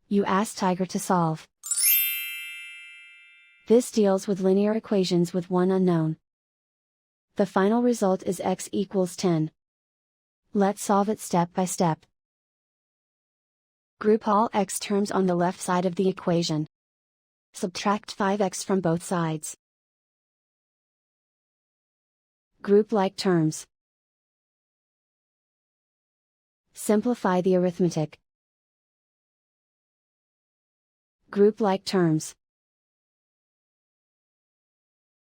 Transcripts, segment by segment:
You ask Tiger to solve. This deals with linear equations with one unknown. The final result is x equals 10. Let's solve it step by step. Group all x terms on the left side of the equation. Subtract 5x from both sides. Group like terms. Simplify the arithmetic. Group like terms.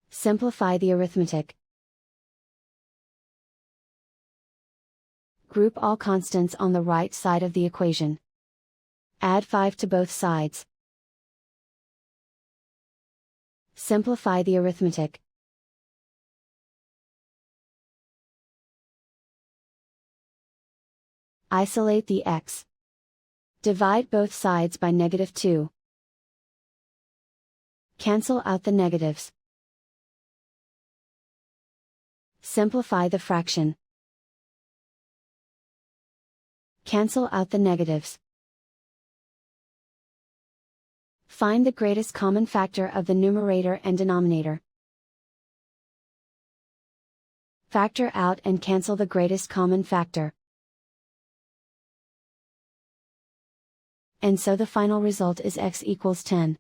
Simplify the arithmetic. Group all constants on the right side of the equation. Add 5 to both sides. Simplify the arithmetic. Isolate the x. Divide both sides by -2. Cancel out the negatives. Simplify the fraction. Cancel out the negatives. Find the greatest common factor of the numerator and denominator. Factor out and cancel the greatest common factor. And so the final result is x equals 10.